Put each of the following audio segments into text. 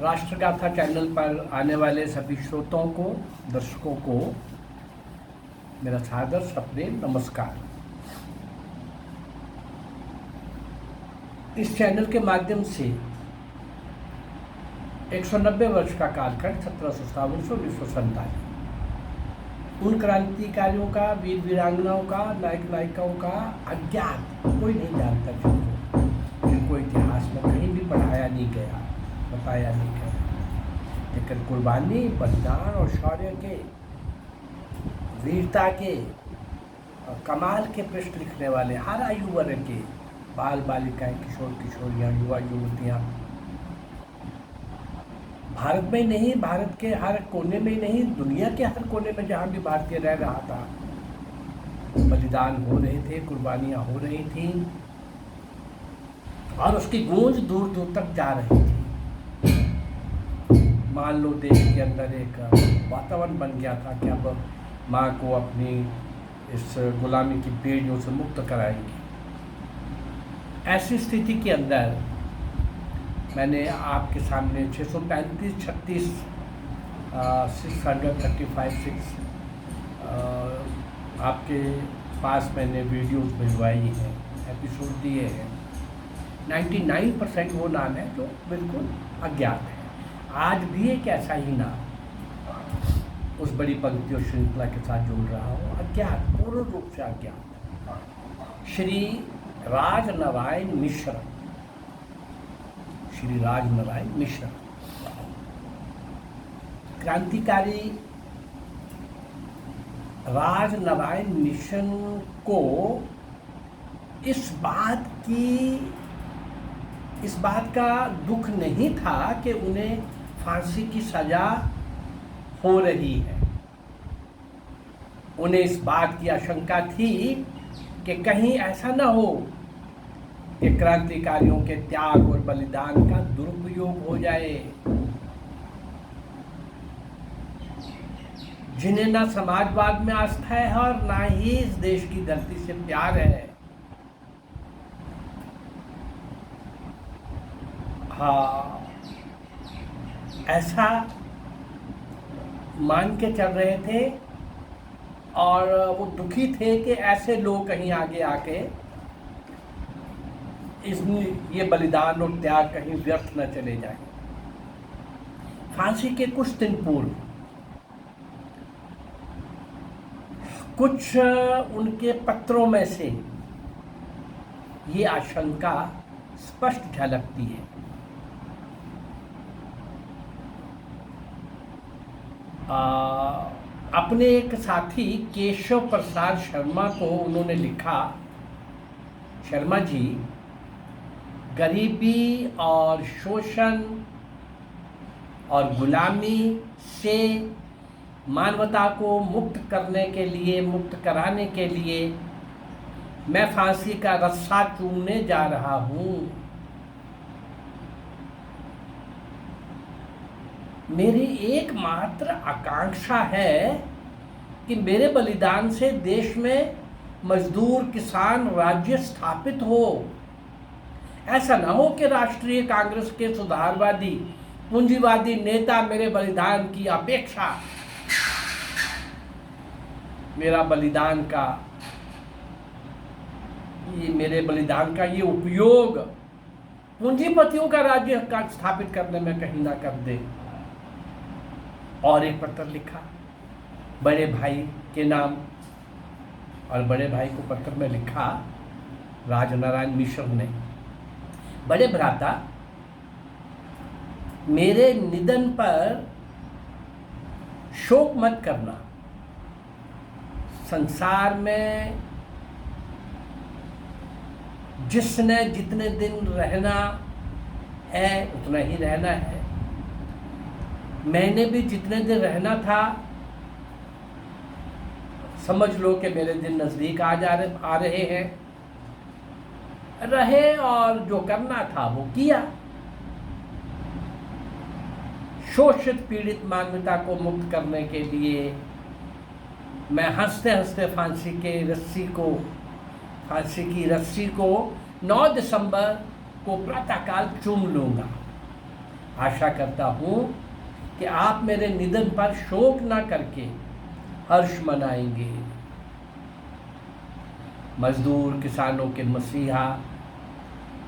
राष्ट्रगाथा channel पर आने वाले सभी श्रोताओं को, दर्शकों को मेरा सादर सप्रेम नमस्कार। इस चैनल के माध्यम से 190 वर्ष का कालखंड 1757 से 1947 उन क्रांतिकारियों का, वीर वीरांगनाओं का, नायक नायिकाओं का अज्ञात कोई नहीं जानता, जिनको इतिहास में कहीं भी पढ़ाया नहीं गया, बताया नहीं गया। लेकिन कुर्बानी, बलिदान और शौर्य के, वीरता के और कमाल के पृष्ठ लिखने वाले हर आयु वर्ग के बाल बालिकाएं, किशोर किशोरियां, युवा युवतियां, भारत में नहीं, भारत के हर कोने में नहीं, दुनिया के हर कोने में जहाँ भी भारतीय रह रहा था, बलिदान हो रहे थे, कुर्बानियाँ हो रही थी और उसकी गूंज दूर दूर तक जा रही थी। मान लो देश के अंदर एक वातावरण बन गया था कि अब माँ को अपनी इस गुलामी की बेड़ियों से मुक्त कराएंगे। ऐसी स्थिति के अंदर मैंने आपके सामने 635 आपके पास मैंने वीडियोस भिजवाई हैं, एपिसोड दिए हैं। 99% वो नाम है जो बिल्कुल अज्ञात है। आज भी एक ऐसा ही नाम उस बड़ी पंक्ति और श्रृंखला के साथ जोड़ रहा हूँ, अज्ञात, पूर्ण रूप से अज्ञात। श्री राजनारायण मिश्र, श्री राजनारायण मिश्र क्रांतिकारी राजनारायण मिश्र को इस बात का दुख नहीं था कि उन्हें फांसी की सजा हो रही है। उन्हें इस बात की आशंका थी कि कहीं ऐसा न हो कि क्रांतिकारियों के त्याग और बलिदान का दुरुपयोग हो जाए, जिन्हें ना समाजवाद में आस्था है और ना ही इस देश की धरती से प्यार है। हाँ, ऐसा मान के चल रहे थे और वो दुखी थे कि ऐसे लोग कहीं आगे आके ये बलिदान और त्याग कहीं व्यर्थ न चले जाए। फांसी के कुछ दिन पूर्व कुछ उनके पत्रों में से ये आशंका स्पष्ट झलकती है। अपने एक साथी केशव प्रसाद शर्मा को उन्होंने लिखा, शर्मा जी गरीबी और शोषण और गुलामी से मानवता को मुक्त कराने के लिए मैं फांसी का रस्सा चूमने जा रहा हूँ। मेरी एकमात्र आकांक्षा है कि मेरे बलिदान से देश में मजदूर किसान राज्य स्थापित हो। ऐसा ना हो कि राष्ट्रीय कांग्रेस के सुधारवादी पूंजीवादी नेता मेरे बलिदान की अपेक्षा, मेरे बलिदान का ये उपयोग पूंजीपतियों का राज्य स्थापित करने में कहीं ना कर दे। और एक पत्र लिखा बड़े भाई के नाम, और बड़े भाई को पत्र में लिखा राजनारायण मिश्र ने, बड़े भ्राता, मेरे निधन पर शोक मत करना। संसार में जिसने जितने दिन रहना है उतना ही रहना है। मैंने भी जितने दिन रहना था, समझ लो कि मेरे दिन नज़दीक आ रहे हैं, रहे और जो करना था वो किया। शोषित पीड़ित मानवता को मुक्त करने के लिए मैं हंसते हंसते फांसी की रस्सी को 9 दिसंबर को प्रातःकाल चूम लूँगा। आशा करता हूँ कि आप मेरे निधन पर शोक न करके हर्ष मनाएंगे। मजदूर किसानों के मसीहा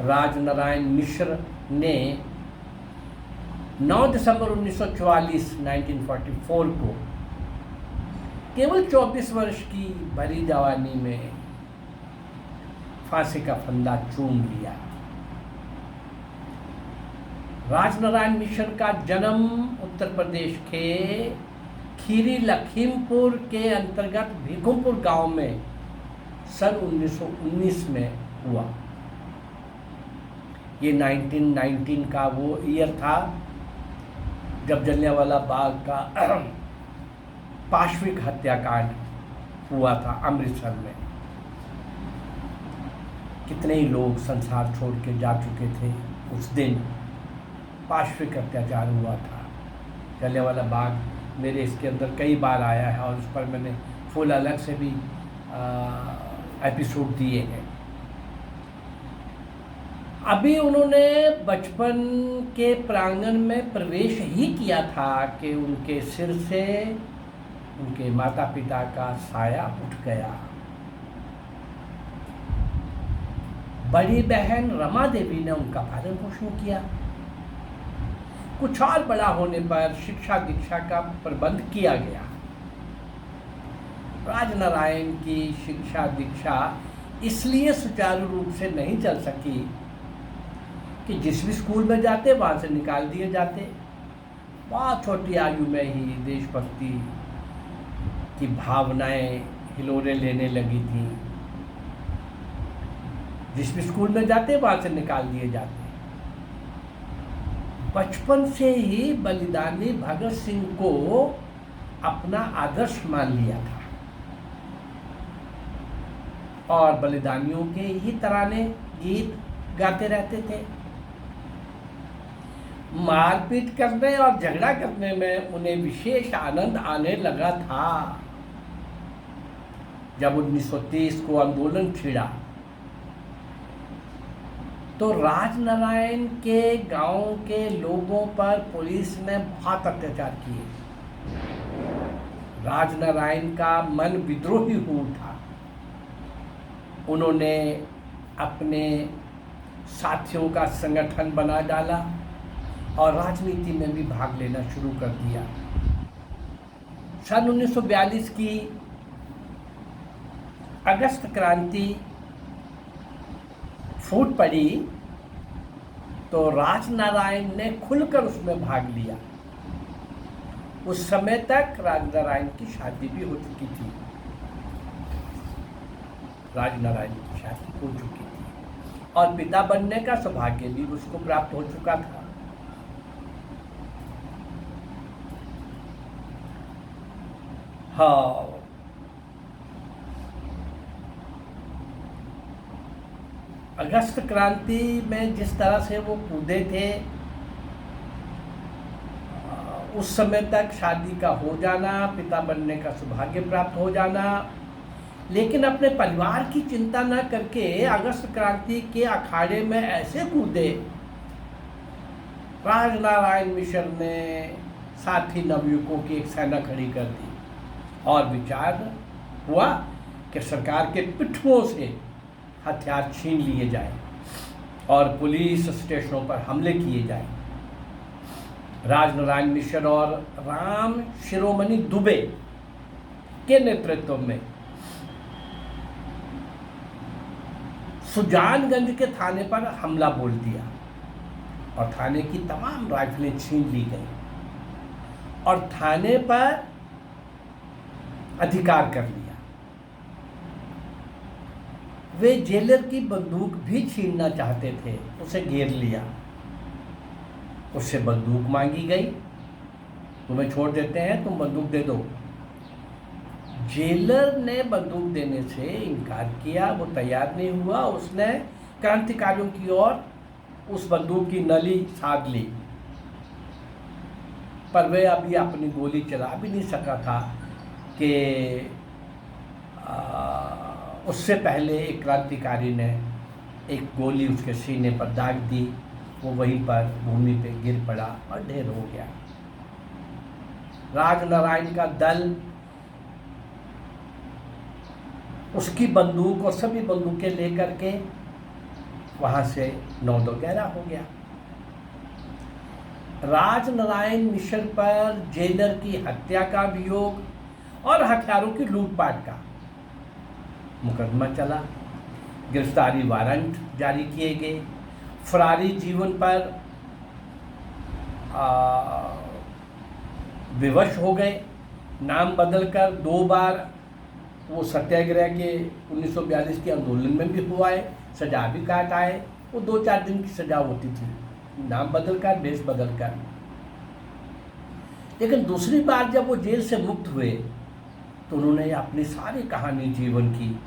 राजनारायण मिश्र ने 9 दिसंबर 1944 1944 को केवल 24 वर्ष की भरी जवानी में फांसी का फंदा चूम लिया। राजनारायण मिश्र का जन्म उत्तर प्रदेश के खीरी लखीमपुर के अंतर्गत भिकुमपुर गांव में सन 1919 में हुआ। ये 1919 का वो ईयर था जब जलियांवाला बाग का पाशविक हत्याकांड हुआ था अमृतसर में। कितने ही लोग संसार छोड़ के जा चुके थे। उस दिन पाशविक अत्याचार हुआ था। जलियांवाला बाग मेरे इसके अंदर कई बार आया है और उस पर मैंने फुल अलग से भी एपिसोड दिए हैं। अभी उन्होंने बचपन के प्रांगण में प्रवेश ही किया था कि उनके सिर से उनके माता पिता का साया उठ गया। बड़ी बहन रमा देवी ने उनका पालन पोषण किया। कुछ और बड़ा होने पर शिक्षा दीक्षा का प्रबंध किया गया। राजनारायण की शिक्षा दीक्षा इसलिए सुचारू रूप से नहीं चल सकी कि जिस भी स्कूल में जाते वहाँ से निकाल दिए जाते। बहुत छोटी आयु में ही देशभक्ति की भावनाएं हिलोरे लेने लगी थी। जिस भी स्कूल में जाते वहाँ से निकाल दिए जाते। बचपन से ही बलिदानी भगत सिंह को अपना आदर्श मान लिया था और बलिदानियों के ही तराने गीत गाते रहते थे। मारपीट करने और झगड़ा करने में उन्हें विशेष आनंद आने लगा था। जब 1930 को आंदोलन छिड़ा तो राजनारायण के गांव के लोगों पर पुलिस ने बहुत अत्याचार किए। राजनारायण का मन विद्रोही हो उठा। उन्होंने अपने साथियों का संगठन बना डाला और राजनीति में भी भाग लेना शुरू कर दिया। सन 1942 की अगस्त क्रांति फूट पड़ी तो राजनारायण ने खुलकर उसमें भाग लिया। उस समय तक राजनारायण की शादी भी हो चुकी थी। राजनारायण की शादी हो चुकी थी और पिता बनने का सौभाग्य भी उसको प्राप्त हो चुका था। हाँ, अगस्त क्रांति में जिस तरह से वो कूदे थे, उस समय तक शादी का हो जाना, पिता बनने का सौभाग्य प्राप्त हो जाना, लेकिन अपने परिवार की चिंता न करके अगस्त क्रांति के अखाड़े में ऐसे कूदे। राजनारायण मिश्र ने साथी नवयुवकों की एक सेना खड़ी कर दी और विचार हुआ कि सरकार के पिट्ठुओं से हथियार छीन लिए जाए और पुलिस स्टेशनों पर हमले किए जाए। राजनारायण मिश्र और राम शिरोमणि दुबे के नेतृत्व में सुजानगंज के थाने पर हमला बोल दिया और थाने की तमाम राइफलें छीन ली गई और थाने पर अधिकार कर लिया। वे जेलर की बंदूक भी छीनना चाहते थे, उसे घेर लिया। उससे बंदूक मांगी गई, तुम्हें छोड़ देते हैं, तुम बंदूक दे दो। जेलर ने बंदूक देने से इनकार किया, वो तैयार नहीं हुआ। उसने क्रांतिकारियों की ओर उस बंदूक की नली साध ली, पर वे अभी अपनी गोली चला भी नहीं सका था कि उससे पहले एक क्रांतिकारी ने एक गोली उसके सीने पर दाग दी वो वहीं पर भूमि पे गिर पड़ा और ढेर हो गया। राजनारायण का दल उसकी बंदूक और सभी बंदूकें लेकर के वहां से 9/11 हो गया। राजनारायण मिशन पर जेलर की हत्या का अभियोग और हथियारों की लूटपाट का मुकदमा चला। गिरफ्तारी वारंट जारी किए गए। फरारी जीवन पर विवश हो गए। नाम बदलकर 2 बार वो सत्याग्रह के 1942 के आंदोलन में भी हुआ है, सजा भी काट आए। वो 2-4 दिन की सजा होती थी, नाम बदलकर, भेष बदलकर। लेकिन दूसरी बार जब वो जेल से मुक्त हुए तो उन्होंने अपनी सारी कहानी जीवन की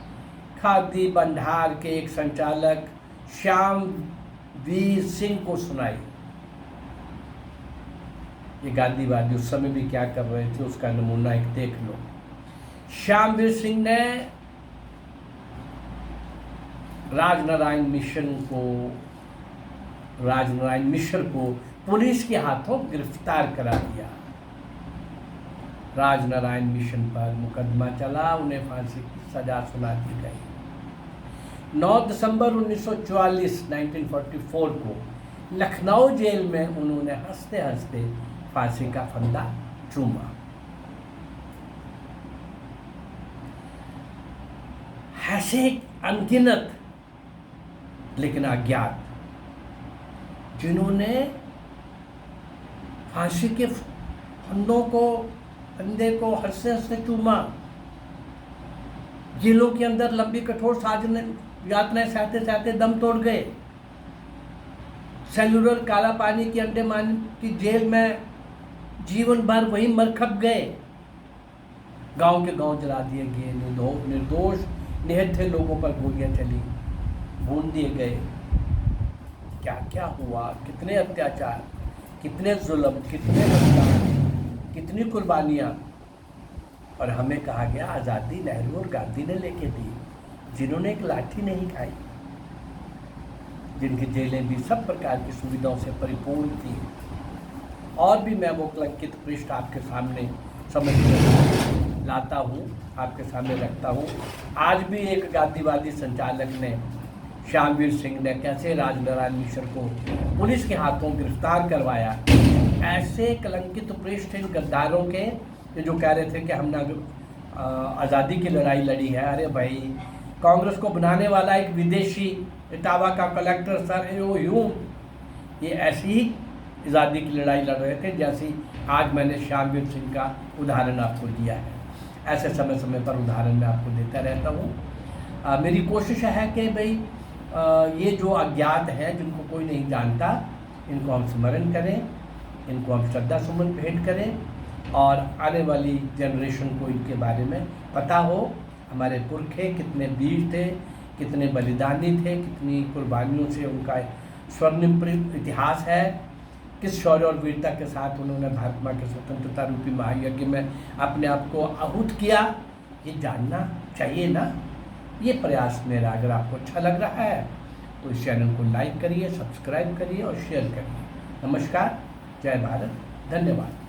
खादी भंडार के एक संचालक श्यामवीर सिंह को सुनाई। ये गांधीवादी उस समय भी क्या कर रहे थे उसका नमूना एक देख लो। श्यामवीर सिंह ने राजनारायण मिश्र को पुलिस के हाथों गिरफ्तार करा दिया। राजनारायण मिशन पर मुकदमा चला, उन्हें फांसी की सजा सुना दी गई। 9 दिसंबर 1944 को लखनऊ जेल में उन्होंने हंसते हंसते फांसी का फंदा चूमा। ऐसे अनगिनत लेकिन अज्ञात जिन्होंने फांसी के फंदे को हंसते हंसते चूमा, जेलों के अंदर लंबी कठोर यातनाएं सहते सहते दम तोड़ गए। सेलुलर काला पानी की अंडमान की जेल में जीवन भर वहीं मर खप गए। गांव के गांव जला दिए गए। निर्दोष निहत्थे लोगों पर गोलियां चली, भून दिए गए। क्या क्या हुआ, कितने अत्याचार, कितने जुल्म, कितने बलिदान, कितनी कुर्बानियाँ। और हमें कहा गया आज़ादी नेहरू और गांधी ने लेके दी, जिन्होंने एक लाठी नहीं खाई, जिनकी जेलें भी सब प्रकार की सुविधाओं से परिपूर्ण थी। और भी मैं वो कलंकित पृष्ठ आपके सामने समझ लाता हूँ, आपके सामने रखता हूँ। आज भी एक गांधीवादी संचालक ने, श्यामवीर सिंह ने, कैसे राजनारायण मिश्र को पुलिस के हाथों गिरफ्तार करवाया। ऐसे कलंकित पृष्ठ इन गद्दारों के, ये जो कह रहे थे कि हमने आज़ादी की लड़ाई लड़ी है। अरे भाई, कांग्रेस को बनाने वाला एक विदेशी इटावा का कलेक्टर सर यूं ये ऐसी ही आज़ादी की लड़ाई लड़ रहे थे जैसी आज मैंने श्यामवीर सिंह का उदाहरण आपको दिया है। ऐसे समय समय पर उदाहरण मैं आपको देता रहता हूँ। मेरी कोशिश है कि भाई ये जो अज्ञात हैं, जिनको कोई नहीं जानता, इनको हम स्मरण करें, इनको हम श्रद्धा सुमन भेंट करें और आने वाली जनरेशन को इनके बारे में पता हो। हमारे पुरखे कितने वीर थे, कितने बलिदानी थे, कितनी कुर्बानियों से उनका स्वर्णिम इतिहास है, किस शौर्य और वीरता के साथ उन्होंने भारत माँ के स्वतंत्रता रूपी महायज्ञ में अपने आप को आहूत किया। ये जानना चाहिए ना। ये प्रयास मेरा अगर आपको अच्छा लग रहा है तो इस चैनल को लाइक करिए, सब्सक्राइब करिए और शेयर करिए। नमस्कार, जय भारत, धन्यवाद।